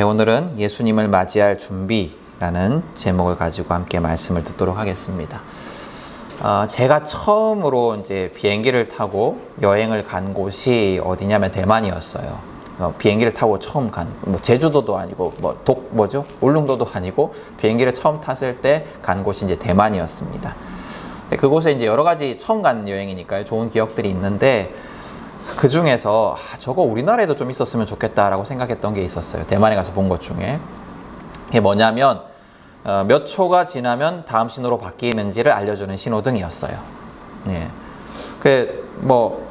오늘은 예수님을 맞이할 준비라는 제목을 가지고 함께 말씀을 듣도록 하겠습니다. 제가 처음으로 이제 비행기를 타고 여행을 간 곳이 어디냐면 대만이었어요. 비행기를 타고 처음 제주도도 아니고 울릉도도 아니고 비행기를 처음 탔을 때 간 곳이 이제 대만이었습니다. 그곳에 이제 여러 가지 처음 간 여행이니까요. 좋은 기억들이 있는데 그 중에서 저거 우리나라에도 좀 있었으면 좋겠다라고 생각했던 게 있었어요. 대만에 가서 본 것 중에. 그게 뭐냐면 몇 초가 지나면 다음 신호로 바뀌는지를 알려주는 신호등이었어요.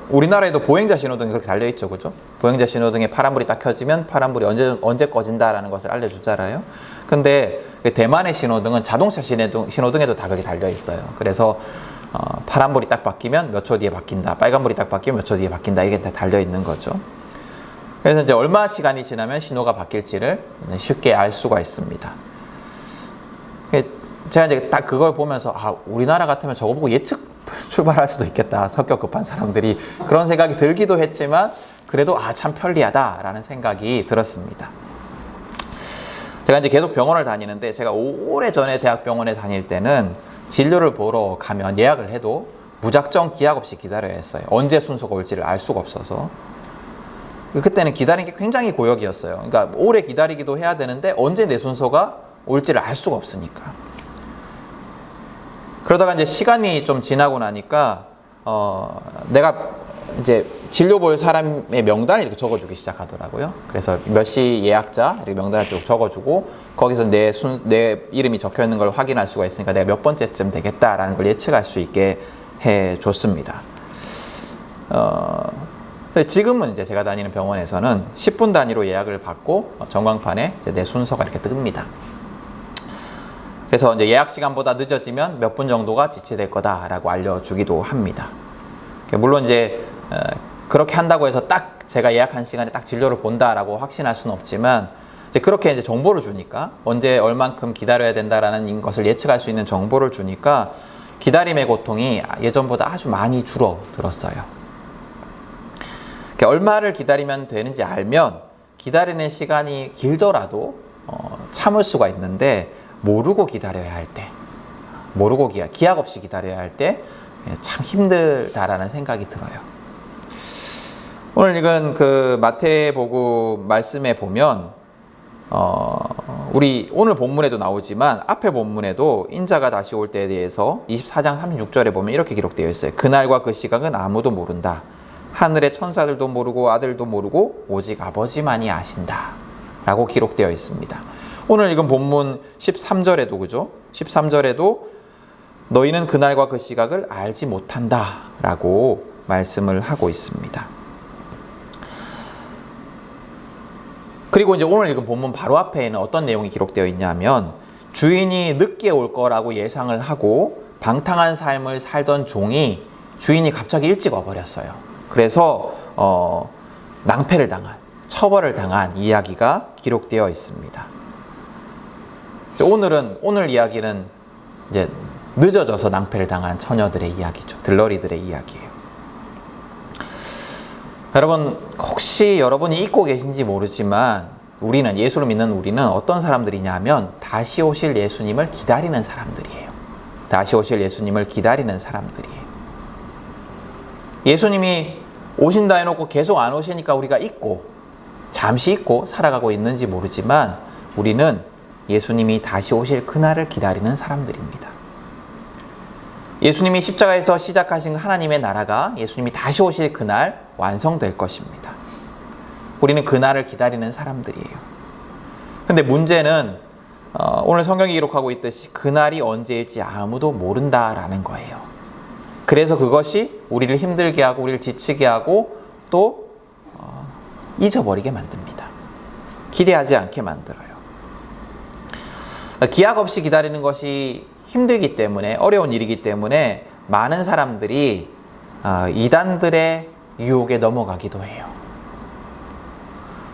우리나라에도 보행자 신호등이 그렇게 달려있죠, 그죠? 보행자 신호등에 파란불이 딱 켜지면 파란불이 언제 꺼진다라는 것을 알려주잖아요. 근데 대만의 신호등은 자동차 신호등에도 다 그렇게 달려있어요. 그래서 파란불이 딱 바뀌면 몇 초 뒤에 바뀐다. 빨간불이 딱 바뀌면 몇 초 뒤에 바뀐다. 이게 다 달려있는 거죠. 그래서 이제 얼마 시간이 지나면 신호가 바뀔지를 쉽게 알 수가 있습니다. 제가 이제 딱 그걸 보면서 우리나라 같으면 저거 보고 예측 출발할 수도 있겠다. 성격 급한 사람들이 그런 생각이 들기도 했지만 그래도 참 편리하다라는 생각이 들었습니다. 제가 이제 계속 병원을 다니는데 제가 오래전에 대학병원에 다닐 때는 진료를 보러 가면 예약을 해도 무작정 기약 없이 기다려야 했어요. 언제 순서가 올지를 알 수가 없어서. 그때는 기다리는 게 굉장히 고역이었어요. 그러니까 오래 기다리기도 해야 되는데 언제 내 순서가 올지를 알 수가 없으니까. 그러다가 이제 시간이 좀 지나고 나니까 내가 이제 진료 볼 사람의 명단을 이렇게 적어주기 시작하더라고요. 그래서 몇 시 예약자 이렇게 명단을 쭉 적어주고 거기서 내 이름이 적혀 있는 걸 확인할 수가 있으니까 내가 몇 번째쯤 되겠다라는 걸 예측할 수 있게 해줬습니다. 지금은 이제 제가 다니는 병원에서는 10분 단위로 예약을 받고 전광판에 이제 내 순서가 이렇게 뜹니다. 그래서 이제 예약 시간보다 늦어지면 몇 분 정도가 지체될 거다라고 알려주기도 합니다. 물론 이제 그렇게 한다고 해서 딱 제가 예약한 시간에 딱 진료를 본다라고 확신할 수는 없지만 이제 그렇게 이제 정보를 주니까 언제 얼만큼 기다려야 된다라는 것을 예측할 수 있는 정보를 주니까 기다림의 고통이 예전보다 아주 많이 줄어들었어요. 얼마를 기다리면 되는지 알면 기다리는 시간이 길더라도 참을 수가 있는데 모르고 기다려야 할 때, 기약 없이 기다려야 할 때 참 힘들다라는 생각이 들어요. 오늘 읽은 그 마태복음 말씀에 보면 우리 오늘 본문에도 나오지만 앞에 본문에도 인자가 다시 올 때에 대해서 24장 36절에 보면 이렇게 기록되어 있어요. 그날과 그 시각은 아무도 모른다. 하늘의 천사들도 모르고 아들도 모르고 오직 아버지만이 아신다. 라고 기록되어 있습니다. 오늘 읽은 본문 13절에도 그죠? 13절에도 너희는 그날과 그 시각을 알지 못한다. 라고 말씀을 하고 있습니다. 그리고 이제 오늘 읽은 본문 바로 앞에는 어떤 내용이 기록되어 있냐면 주인이 늦게 올 거라고 예상을 하고 방탕한 삶을 살던 종이 주인이 갑자기 일찍 와버렸어요. 그래서 낭패를 당한, 처벌을 당한 이야기가 기록되어 있습니다. 오늘 이야기는 이제 늦어져서 낭패를 당한 처녀들의 이야기죠. 들러리들의 이야기예요. 여러분, 혹시 여러분이 잊고 계신지 모르지만 예수를 믿는 우리는 어떤 사람들이냐면 다시 오실 예수님을 기다리는 사람들이에요. 다시 오실 예수님을 기다리는 사람들이에요. 예수님이 오신다 해놓고 계속 안 오시니까 우리가 잠시 잊고 살아가고 있는지 모르지만 우리는 예수님이 다시 오실 그날을 기다리는 사람들입니다. 예수님이 십자가에서 시작하신 하나님의 나라가 예수님이 다시 오실 그날 완성될 것입니다. 우리는 그날을 기다리는 사람들이에요. 근데 문제는 오늘 성경이 기록하고 있듯이 그날이 언제일지 아무도 모른다라는 거예요. 그래서 그것이 우리를 힘들게 하고 우리를 지치게 하고 또 잊어버리게 만듭니다. 기대하지 않게 만들어요. 기약 없이 기다리는 것이 힘들기 때문에 어려운 일이기 때문에 많은 사람들이 이단들의 유혹에 넘어가기도 해요.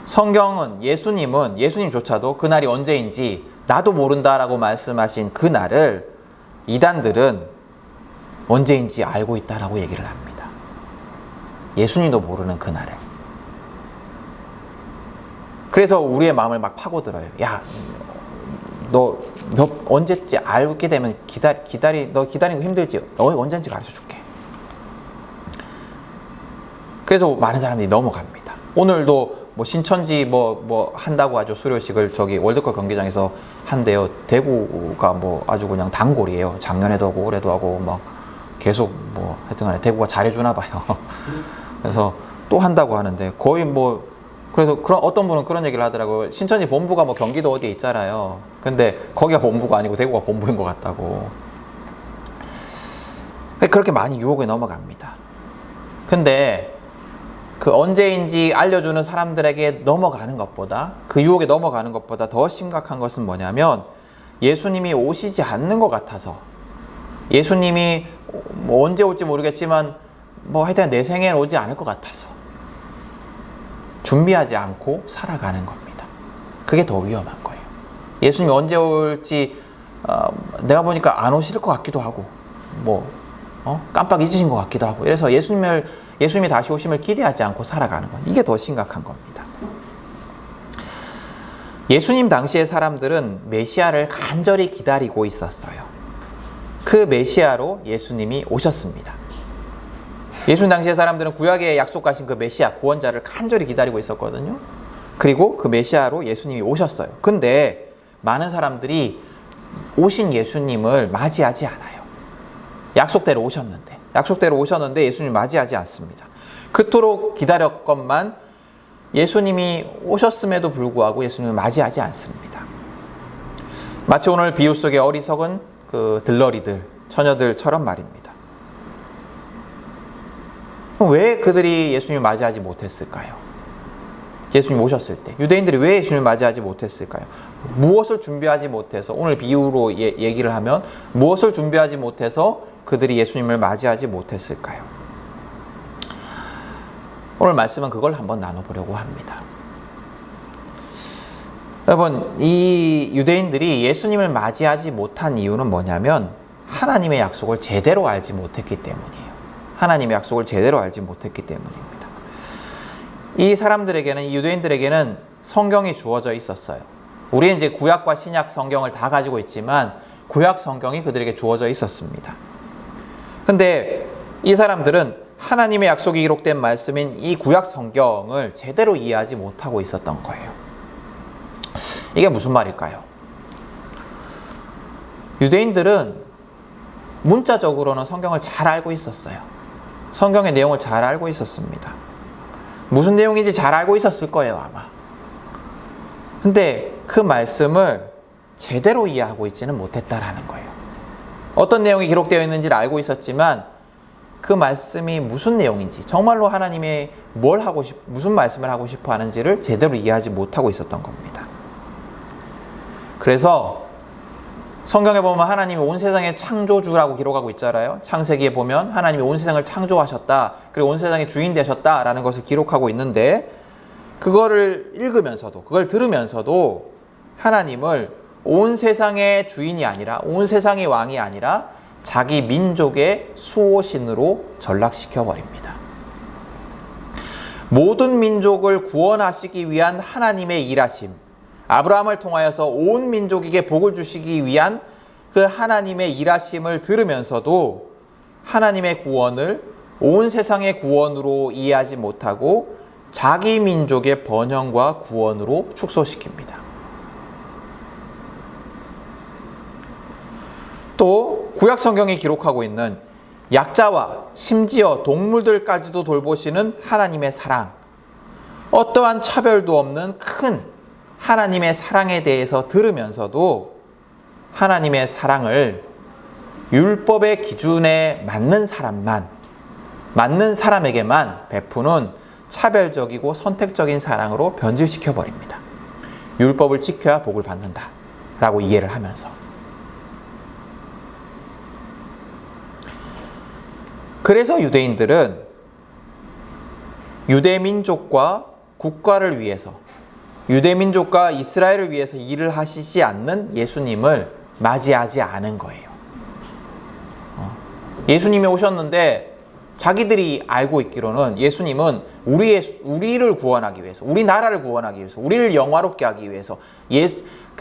성경은 예수님조차도 그날이 언제인지 나도 모른다라고 말씀하신 그날을 이단들은 언제인지 알고 있다라고 얘기를 합니다. 예수님도 모르는 그날을. 그래서 우리의 마음을 막 파고들어요. 야, 너 언제쯤 알게 되면 너 기다리는 거 힘들지? 언제인지 가르쳐 줄게. 그래서 많은 사람들이 넘어갑니다. 오늘도 뭐 신천지 뭐 한다고 하죠. 수료식을 저기 월드컵 경기장에서 한대요. 대구가 뭐 아주 그냥 단골이에요. 작년에도 하고 올해도 하고 막 계속 뭐 하여튼 간에 대구가 잘해주나 봐요. 그래서 또 한다고 하는데 거의 뭐 그래서 어떤 분은 그런 얘기를 하더라고요. 신천지 본부가 뭐 경기도 어디에 있잖아요. 근데 거기가 본부가 아니고 대구가 본부인 것 같다고. 그렇게 많이 유혹에 넘어갑니다. 근데 그 언제인지 알려주는 사람들에게 넘어가는 것보다, 그 유혹에 넘어가는 것보다 더 심각한 것은 뭐냐면 예수님이 오시지 않는 것 같아서, 예수님이 뭐 언제 올지 모르겠지만 뭐 하여튼 내 생에는 오지 않을 것 같아서 준비하지 않고 살아가는 겁니다. 그게 더 위험한 거예요. 예수님이 언제 올지 내가 보니까 안 오실 것 같기도 하고 깜빡 잊으신 것 같기도 하고, 이래서 예수님이 다시 오심을 기대하지 않고 살아가는 것, 이게 더 심각한 겁니다. 예수님 당시의 사람들은 메시아를 간절히 기다리고 있었어요. 그 메시아로 예수님이 오셨습니다. 예수님 당시의 사람들은 구약에 약속하신 그 메시아, 구원자를 간절히 기다리고 있었거든요. 그리고 그 메시아로 예수님이 오셨어요. 근데 많은 사람들이 오신 예수님을 맞이하지 않아요. 약속대로 오셨는데 예수님을 맞이하지 않습니다. 그토록 기다렸건만 예수님이 오셨음에도 불구하고 예수님을 맞이하지 않습니다. 마치 오늘 비유 속의 어리석은 그 들러리들, 처녀들처럼 말입니다. 왜 그들이 예수님을 맞이하지 못했을까요? 예수님 오셨을 때 유대인들이 왜 예수님을 맞이하지 못했을까요? 무엇을 준비하지 못해서, 오늘 비유로 얘기를 하면 무엇을 준비하지 못해서 그들이 예수님을 맞이하지 못했을까요? 오늘 말씀은 그걸 한번 나눠보려고 합니다. 여러분, 이 유대인들이 예수님을 맞이하지 못한 이유는 뭐냐면 하나님의 약속을 제대로 알지 못했기 때문이에요. 하나님의 약속을 제대로 알지 못했기 때문입니다. 이 사람들에게는, 이 유대인들에게는 성경이 주어져 있었어요. 우리는 이제 구약과 신약 성경을 다 가지고 있지만 구약 성경이 그들에게 주어져 있었습니다. 근데 이 사람들은 하나님의 약속이 기록된 말씀인 이 구약 성경을 제대로 이해하지 못하고 있었던 거예요. 이게 무슨 말일까요? 유대인들은 문자적으로는 성경을 잘 알고 있었어요. 성경의 내용을 잘 알고 있었습니다. 무슨 내용인지 잘 알고 있었을 거예요, 아마. 근데 그 말씀을 제대로 이해하고 있지는 못했다라는 거예요. 어떤 내용이 기록되어 있는지를 알고 있었지만 그 말씀이 무슨 내용인지, 정말로 하나님이 무슨 말씀을 하고 싶어 하는지를 제대로 이해하지 못하고 있었던 겁니다. 그래서 성경에 보면 하나님이 온 세상의 창조주라고 기록하고 있잖아요. 창세기에 보면 하나님이 온 세상을 창조하셨다, 그리고 온 세상의 주인 되셨다라는 것을 기록하고 있는데, 그거를 읽으면서도, 그걸 들으면서도 하나님을 온 세상의 주인이 아니라, 온 세상의 왕이 아니라 자기 민족의 수호신으로 전락시켜 버립니다. 모든 민족을 구원하시기 위한 하나님의 일하심, 아브라함을 통하여서 온 민족에게 복을 주시기 위한 그 하나님의 일하심을 들으면서도 하나님의 구원을 온 세상의 구원으로 이해하지 못하고 자기 민족의 번영과 구원으로 축소시킵니다. 또 구약 성경이 기록하고 있는 약자와 심지어 동물들까지도 돌보시는 하나님의 사랑, 어떠한 차별도 없는 큰 하나님의 사랑에 대해서 들으면서도 하나님의 사랑을 율법의 기준에 맞는 사람에게만 베푸는 차별적이고 선택적인 사랑으로 변질시켜 버립니다. 율법을 지켜야 복을 받는다 라고 이해를 하면서. 그래서 유대인들은 유대민족과 국가를 위해서, 유대민족과 이스라엘을 위해서 일을 하시지 않는 예수님을 맞이하지 않은 거예요. 예수님이 오셨는데 자기들이 알고 있기로는 예수님은 우리를 구원하기 위해서, 우리나라를 구원하기 위해서, 우리를 영화롭게 하기 위해서,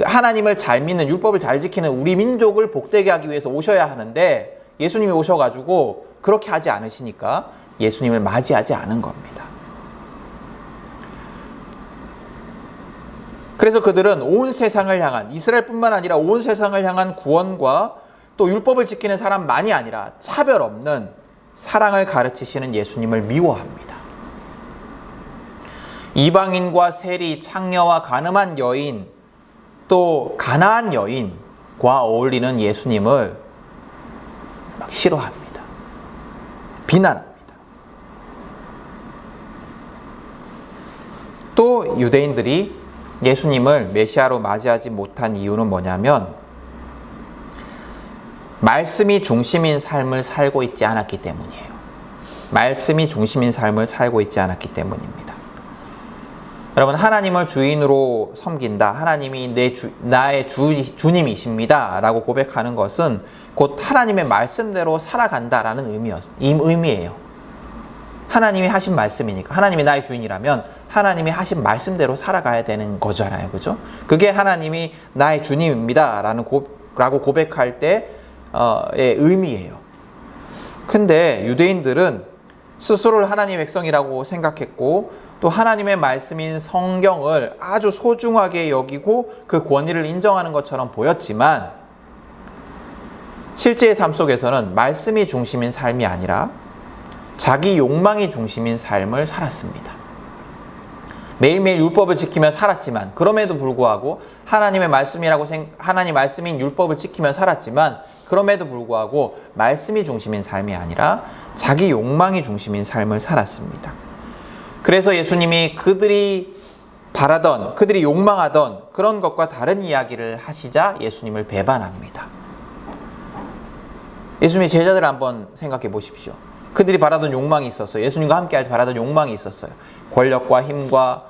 하나님을 잘 믿는, 율법을 잘 지키는 우리 민족을 복되게 하기 위해서 오셔야 하는데, 예수님이 오셔가지고 그렇게 하지 않으시니까 예수님을 맞이하지 않은 겁니다. 그래서 그들은 온 세상을 향한, 이스라엘뿐만 아니라 온 세상을 향한 구원과 또 율법을 지키는 사람만이 아니라 차별 없는 사랑을 가르치시는 예수님을 미워합니다. 이방인과 세리, 창녀와 가늠한 여인, 또 가나안 여인과 어울리는 예수님을 막 싫어합니다. 비난합니다. 또 유대인들이 예수님을 메시아로 맞이하지 못한 이유는 뭐냐면 말씀이 중심인 삶을 살고 있지 않았기 때문이에요. 말씀이 중심인 삶을 살고 있지 않았기 때문입니다. 여러분, 하나님을 주인으로 섬긴다, 하나님이 나의 주님이십니다 라고 고백하는 것은 곧 하나님의 말씀대로 살아간다라는 의미예요. 하나님이 하신 말씀이니까, 하나님이 나의 주인이라면 하나님이 하신 말씀대로 살아가야 되는 거잖아요. 그죠? 그게 하나님이 나의 주님입니다 라고 고백할 때의 의미예요. 근데 유대인들은 스스로를 하나님의 백성이라고 생각했고, 또 하나님의 말씀인 성경을 아주 소중하게 여기고 그 권위를 인정하는 것처럼 보였지만, 실제의 삶 속에서는 말씀이 중심인 삶이 아니라 자기 욕망이 중심인 삶을 살았습니다. 매일매일 율법을 지키며 살았지만, 그럼에도 불구하고 하나님 말씀인 율법을 지키며 살았지만, 그럼에도 불구하고 말씀이 중심인 삶이 아니라 자기 욕망이 중심인 삶을 살았습니다. 그래서 예수님이 그들이 바라던, 그들이 욕망하던 그런 것과 다른 이야기를 하시자 예수님을 배반합니다. 예수님의 제자들을 한번 생각해 보십시오. 그들이 바라던 욕망이 있었어요. 예수님과 함께 바라던 욕망이 있었어요. 권력과 힘과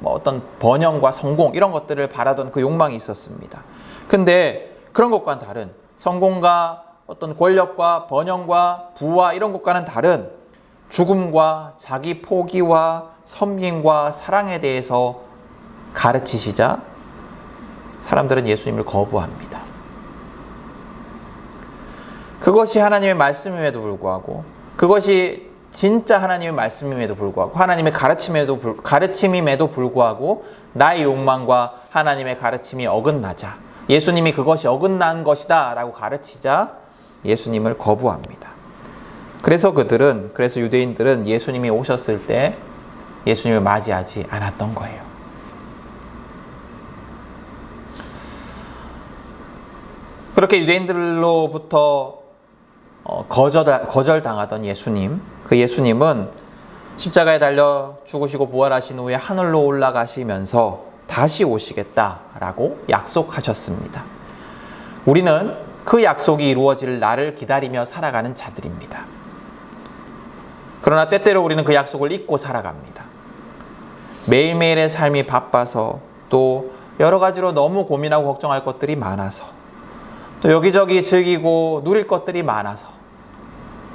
어떤 번영과 성공, 이런 것들을 바라던 그 욕망이 있었습니다. 근데 그런 것과는 다른, 성공과 어떤 권력과 번영과 부와 이런 것과는 다른 죽음과 자기 포기와 섬김과 사랑에 대해서 가르치시자 사람들은 예수님을 거부합니다. 그것이 하나님의 말씀임에도 불구하고, 그것이 진짜 하나님의 말씀임에도 불구하고, 하나님의 가르침임에도 불구하고 나의 욕망과 하나님의 가르침이 어긋나자, 예수님이 그것이 어긋난 것이다 라고 가르치자 예수님을 거부합니다. 그래서 유대인들은 예수님이 오셨을 때 예수님을 맞이하지 않았던 거예요. 그렇게 유대인들로부터 거절당하던 예수님, 그 예수님은 십자가에 달려 죽으시고 부활하신 후에 하늘로 올라가시면서 다시 오시겠다라고 약속하셨습니다. 우리는 그 약속이 이루어질 날을 기다리며 살아가는 자들입니다. 그러나 때때로 우리는 그 약속을 잊고 살아갑니다. 매일매일의 삶이 바빠서, 또 여러 가지로 너무 고민하고 걱정할 것들이 많아서, 또 여기저기 즐기고 누릴 것들이 많아서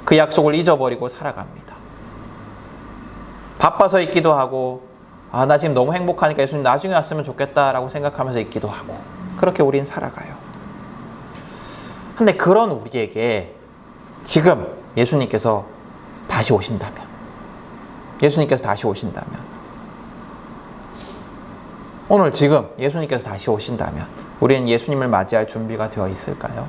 그 약속을 잊어버리고 살아갑니다. 바빠서 있기도 하고, 나 지금 너무 행복하니까 예수님 나중에 왔으면 좋겠다라고 생각하면서 있기도 하고, 그렇게 우린 살아가요. 근데 그런 우리에게 지금 예수님께서 다시 오신다면, 오늘 지금 예수님께서 다시 오신다면 우리는 예수님을 맞이할 준비가 되어 있을까요?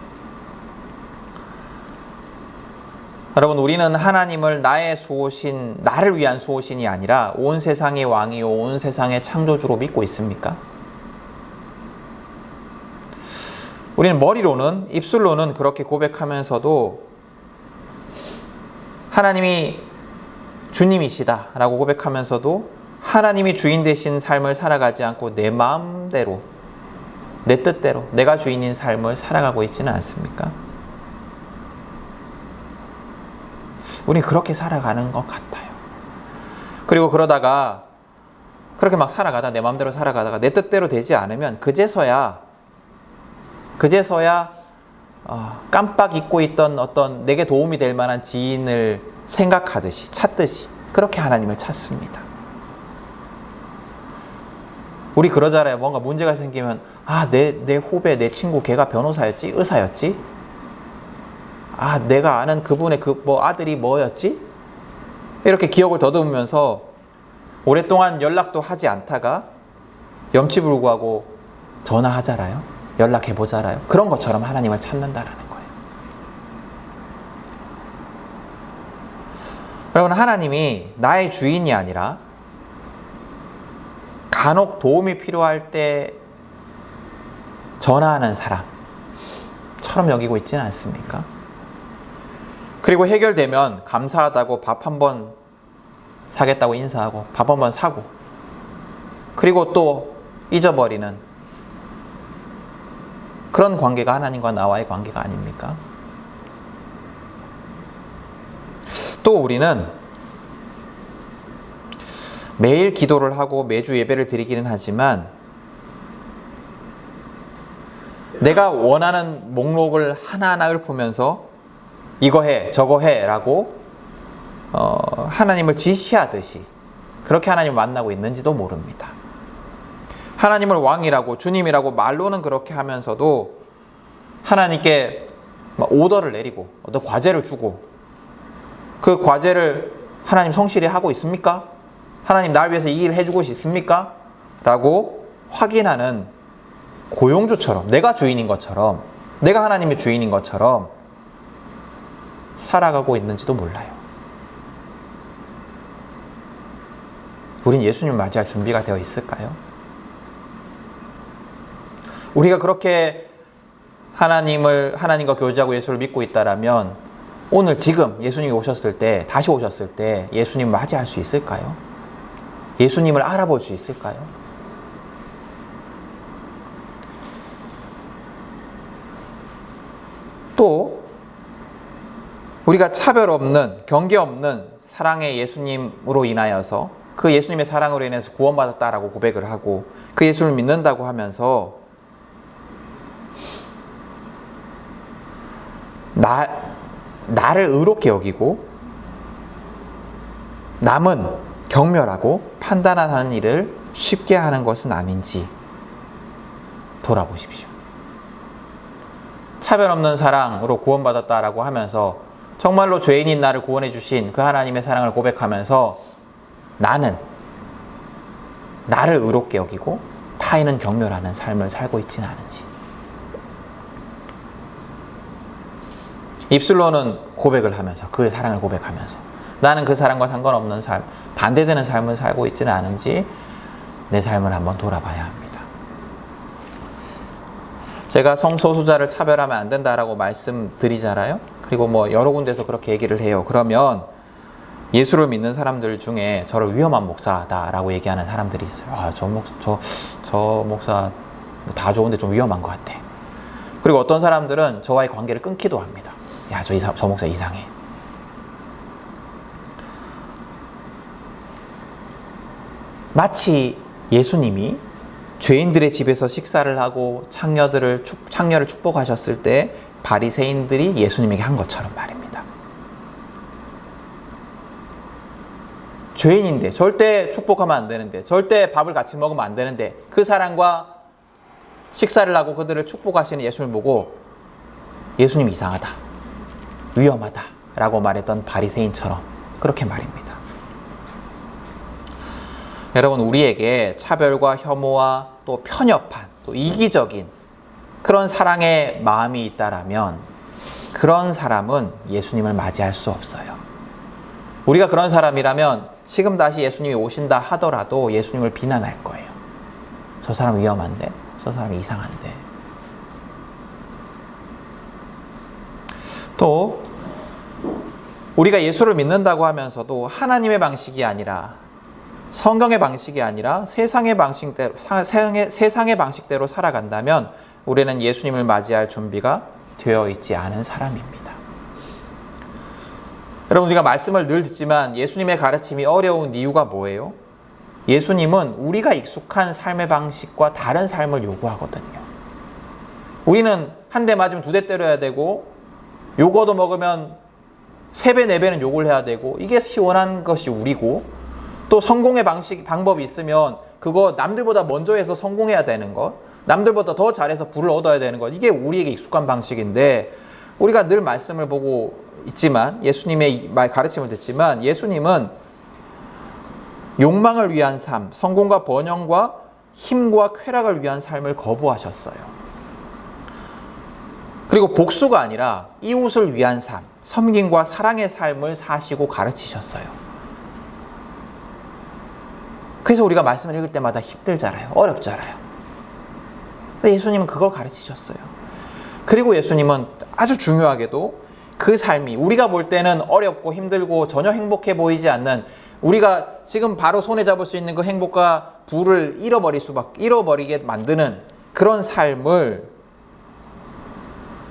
여러분, 우리는 하나님을 나를 위한 수호신이 아니라 온 세상의 왕이요 온 세상의 창조주로 믿고 있습니까? 우리는 머리로는, 입술로는 그렇게 고백하면서도 하나님이 주님이시다 라고 고백하면서도 하나님이 주인 되신 삶을 살아가지 않고 내 마음대로, 내 뜻대로 내가 주인인 삶을 살아가고 있지는 않습니까? 우리는 그렇게 살아가는 것 같아요. 그리고 그러다가 그렇게 막 살아가다, 내 마음대로 살아가다가 내 뜻대로 되지 않으면 그제서야 깜빡 잊고 있던 어떤 내게 도움이 될 만한 지인을 생각하듯이 찾듯이 그렇게 하나님을 찾습니다. 우리 그러잖아요. 뭔가 문제가 생기면 내 후배, 내 친구 걔가 변호사였지? 의사였지? 내가 아는 그분의 아들이 뭐였지? 이렇게 기억을 더듬으면서 오랫동안 연락도 하지 않다가 염치불구하고 전화하잖아요. 연락해보잖아요. 그런 것처럼 하나님을 찾는다라는 거예요. 여러분, 하나님이 나의 주인이 아니라 간혹 도움이 필요할 때 전화하는 사람처럼 여기고 있지는 않습니까? 그리고 해결되면 감사하다고 밥 한번 사겠다고 인사하고 밥 한번 사고 그리고 또 잊어버리는 그런 관계가 하나님과 나와의 관계가 아닙니까? 또 우리는 매일 기도를 하고 매주 예배를 드리기는 하지만 내가 원하는 목록을 하나하나 읊으면서 이거 해 저거 해 라고 하나님을 지시하듯이 그렇게 하나님을 만나고 있는지도 모릅니다. 하나님을 왕이라고 주님이라고 말로는 그렇게 하면서도 하나님께 오더를 내리고 어떤 과제를 주고 그 과제를 하나님 성실히 하고 있습니까? 하나님 날 위해서 이 일 해주고 있습니까? 라고 확인하는 고용주처럼 내가 주인인 것처럼 내가 하나님의 주인인 것처럼 살아가고 있는지도 몰라요. 우린 예수님을 맞이할 준비가 되어 있을까요? 우리가 그렇게 하나님과 교제하고 예수를 믿고 있다라면 오늘 지금 예수님이 오셨을 때 다시 오셨을 때 예수님을 맞이할 수 있을까요? 예수님을 알아볼 수 있을까요? 또 우리가 차별 없는 경계 없는 사랑의 예수님으로 인하여서 그 예수님의 사랑으로 인해서 구원받았다라고 고백을 하고 그 예수를 믿는다고 하면서 나를 의롭게 여기고 남은 경멸하고 판단하는 일을 쉽게 하는 것은 아닌지 돌아보십시오. 차별 없는 사랑으로 구원받았다라고 하면서 정말로 죄인인 나를 구원해 주신 그 하나님의 사랑을 고백하면서 나는 나를 의롭게 여기고 타인은 경멸하는 삶을 살고 있지는 않은지. 입술로는 고백을 하면서 그 사랑을 고백하면서 나는 그 사랑과 상관없는 삶, 반대되는 삶을 살고 있지는 않은지 내 삶을 한번 돌아봐야 합니다. 제가 성소수자를 차별하면 안 된다라고 말씀드리잖아요. 그리고 여러 군데서 그렇게 얘기를 해요. 그러면 예수를 믿는 사람들 중에 저를 위험한 목사다라고 얘기하는 사람들이 있어요. 저 목사 다 좋은데 좀 위험한 것 같아. 그리고 어떤 사람들은 저와의 관계를 끊기도 합니다. 야, 저 목사 이상해. 마치 예수님이 죄인들의 집에서 식사를 하고 창녀를 축복하셨을 때 바리새인들이 예수님에게 한 것처럼 말입니다. 죄인인데 절대 축복하면 안 되는데 절대 밥을 같이 먹으면 안 되는데 그 사람과 식사를 하고 그들을 축복하시는 예수님을 보고 예수님 이상하다, 위험하다 라고 말했던 바리새인처럼 그렇게 말입니다. 여러분, 우리에게 차별과 혐오와 또 편협한 또 이기적인 그런 사랑의 마음이 있다라면 그런 사람은 예수님을 맞이할 수 없어요. 우리가 그런 사람이라면 지금 다시 예수님이 오신다 하더라도 예수님을 비난할 거예요. 저 사람 위험한데? 저 사람 이상한데? 또 우리가 예수를 믿는다고 하면서도 하나님의 방식이 아니라 성경의 방식이 아니라 세상의 방식대로 살아간다면 우리는 예수님을 맞이할 준비가 되어 있지 않은 사람입니다. 여러분, 우리가 말씀을 늘 듣지만 예수님의 가르침이 어려운 이유가 뭐예요? 예수님은 우리가 익숙한 삶의 방식과 다른 삶을 요구하거든요. 우리는 한 대 맞으면 두 대 때려야 되고 요거도 먹으면 3배, 4배는 욕을 해야 되고 이게 시원한 것이 우리고 또 성공의 방법이 있으면 그거 남들보다 먼저 해서 성공해야 되는 것, 남들보다 더 잘해서 부를 얻어야 되는 것, 이게 우리에게 익숙한 방식인데 우리가 늘 말씀을 보고 있지만 예수님의 가르침을 듣지만 예수님은 욕망을 위한 삶, 성공과 번영과 힘과 쾌락을 위한 삶을 거부하셨어요. 그리고 복수가 아니라 이웃을 위한 삶, 섬김과 사랑의 삶을 사시고 가르치셨어요. 그래서 우리가 말씀을 읽을 때마다 힘들잖아요. 어렵잖아요. 근데 예수님은 그걸 가르치셨어요. 그리고 예수님은 아주 중요하게도 그 삶이 우리가 볼 때는 어렵고 힘들고 전혀 행복해 보이지 않는, 우리가 지금 바로 손에 잡을 수 있는 그 행복과 부를 잃어버리게 만드는 그런 삶을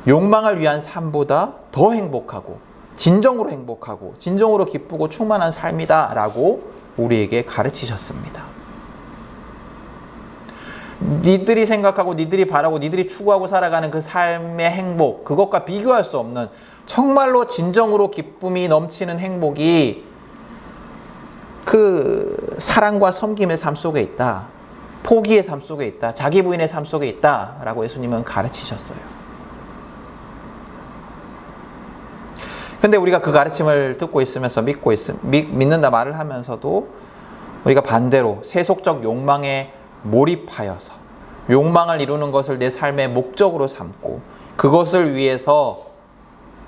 욕망을 위한 삶보다 더 행복하고 진정으로 기쁘고 충만한 삶이다 라고 우리에게 가르치셨습니다. 니들이 생각하고 니들이 바라고 니들이 추구하고 살아가는 그 삶의 행복, 그것과 비교할 수 없는 정말로 진정으로 기쁨이 넘치는 행복이 그 사랑과 섬김의 삶 속에 있다, 포기의 삶 속에 있다, 자기 부인의 삶 속에 있다 라고 예수님은 가르치셨어요. 근데 우리가 그 가르침을 듣고 있으면서 믿는다 말을 하면서도 우리가 반대로 세속적 욕망에 몰입하여서 욕망을 이루는 것을 내 삶의 목적으로 삼고 그것을 위해서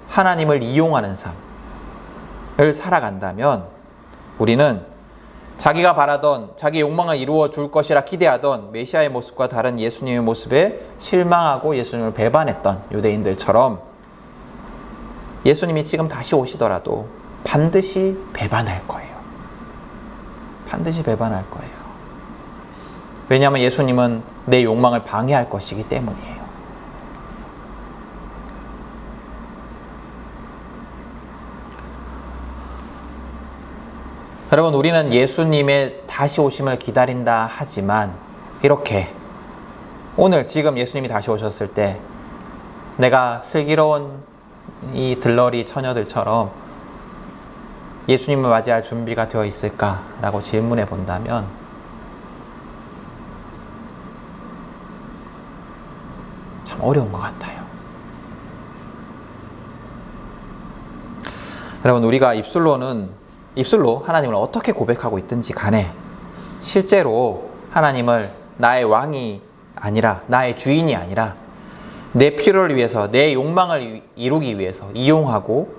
하나님을 이용하는 삶을 살아간다면 우리는 자기가 바라던, 자기 욕망을 이루어 줄 것이라 기대하던 메시아의 모습과 다른 예수님의 모습에 실망하고 예수님을 배반했던 유대인들처럼 예수님이 지금 다시 오시더라도 반드시 배반할 거예요. 반드시 배반할 거예요. 왜냐하면 예수님은 내 욕망을 방해할 것이기 때문이에요. 여러분, 우리는 예수님의 다시 오심을 기다린다 하지만 이렇게 오늘 지금 예수님이 다시 오셨을 때 내가 슬기로운 이 들러리 처녀들처럼 예수님을 맞이할 준비가 되어 있을까라고 질문해 본다면 참 어려운 것 같아요. 여러분, 우리가 입술로 하나님을 어떻게 고백하고 있든지 간에 실제로 하나님을 나의 왕이 아니라, 나의 주인이 아니라 내 필요를 위해서, 내 욕망을 이루기 위해서 이용하고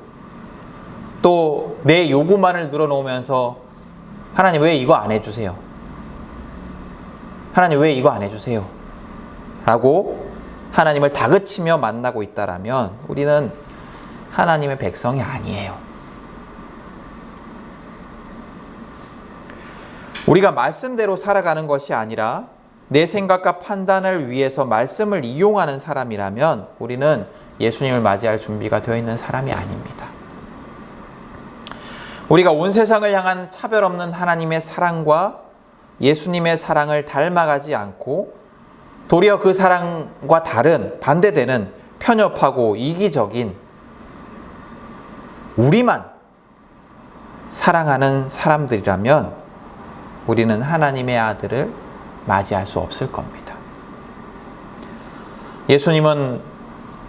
또 내 요구만을 늘어놓으면서 하나님 왜 이거 안 해주세요? 하나님 왜 이거 안 해주세요? 라고 하나님을 다그치며 만나고 있다라면 우리는 하나님의 백성이 아니에요. 우리가 말씀대로 살아가는 것이 아니라 내 생각과 판단을 위해서 말씀을 이용하는 사람이라면 우리는 예수님을 맞이할 준비가 되어 있는 사람이 아닙니다. 우리가 온 세상을 향한 차별 없는 하나님의 사랑과 예수님의 사랑을 닮아가지 않고 도리어 그 사랑과 다른 반대되는 편협하고 이기적인 우리만 사랑하는 사람들이라면 우리는 하나님의 아들을 맞이할 수 없을 겁니다. 예수님은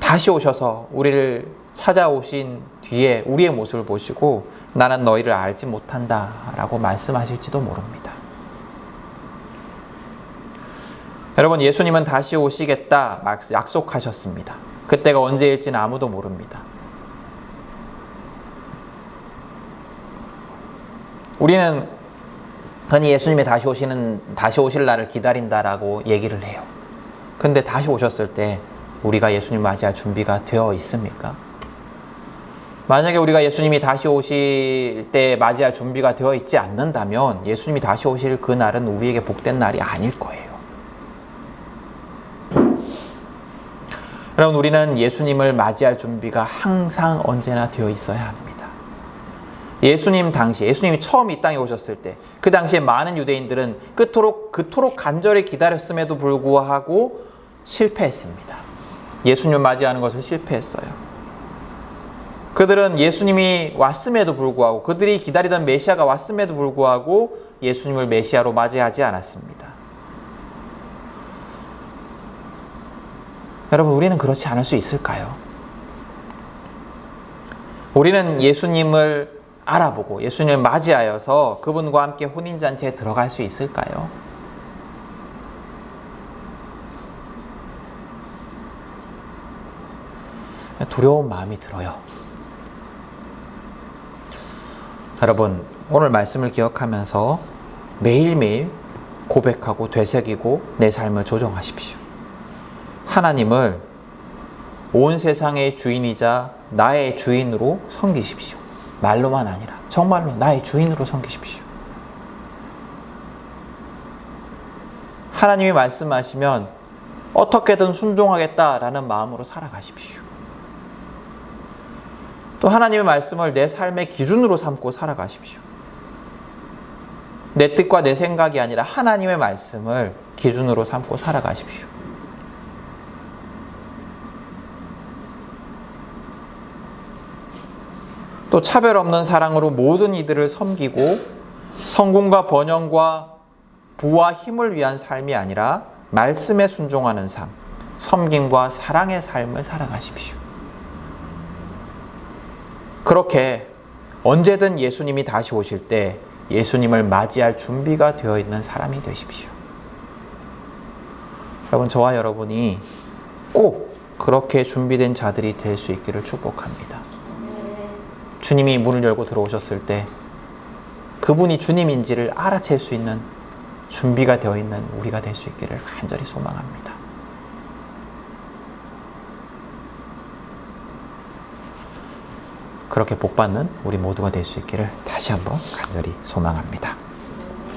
다시 오셔서 우리를 찾아오신 뒤에 우리의 모습을 보시고 나는 너희를 알지 못한다 라고 말씀하실지도 모릅니다. 여러분, 예수님은 다시 오시겠다 약속하셨습니다. 그때가 언제일지는 아무도 모릅니다. 우리는 흔히 예수님이 다시 오실 날을 기다린다라고 얘기를 해요. 근데 다시 오셨을 때 우리가 예수님 맞이할 준비가 되어 있습니까? 만약에 우리가 예수님이 다시 오실 때 맞이할 준비가 되어 있지 않는다면 예수님이 다시 오실 그 날은 우리에게 복된 날이 아닐 거예요. 여러분, 우리는 예수님을 맞이할 준비가 항상 언제나 되어 있어야 합니다. 예수님이 처음 이 땅에 오셨을 때 그 당시에 많은 유대인들은 그토록 간절히 기다렸음에도 불구하고 실패했습니다. 예수님을 맞이하는 것을 실패했어요. 그들은 예수님이 왔음에도 불구하고, 그들이 기다리던 메시아가 왔음에도 불구하고 예수님을 메시아로 맞이하지 않았습니다. 여러분, 우리는 그렇지 않을 수 있을까요? 우리는 예수님을 알아보고 예수님을 맞이하여서 그분과 함께 혼인잔치에 들어갈 수 있을까요? 두려운 마음이 들어요. 여러분, 오늘 말씀을 기억하면서 매일매일 고백하고 되새기고 내 삶을 조정하십시오. 하나님을 온 세상의 주인이자 나의 주인으로 섬기십시오. 말로만 아니라 정말로 나의 주인으로 섬기십시오. 하나님이 말씀하시면 어떻게든 순종하겠다라는 마음으로 살아가십시오. 또 하나님의 말씀을 내 삶의 기준으로 삼고 살아가십시오. 내 뜻과 내 생각이 아니라 하나님의 말씀을 기준으로 삼고 살아가십시오. 또 차별 없는 사랑으로 모든 이들을 섬기고 성공과 번영과 부와 힘을 위한 삶이 아니라 말씀에 순종하는 삶, 섬김과 사랑의 삶을 살아가십시오. 그렇게 언제든 예수님이 다시 오실 때 예수님을 맞이할 준비가 되어 있는 사람이 되십시오. 여러분, 저와 여러분이 꼭 그렇게 준비된 자들이 될 수 있기를 축복합니다. 주님이 문을 열고 들어오셨을 때 그분이 주님인지를 알아챌 수 있는 준비가 되어 있는 우리가 될 수 있기를 간절히 소망합니다. 그렇게 복받는 우리 모두가 될 수 있기를 다시 한번 간절히 소망합니다.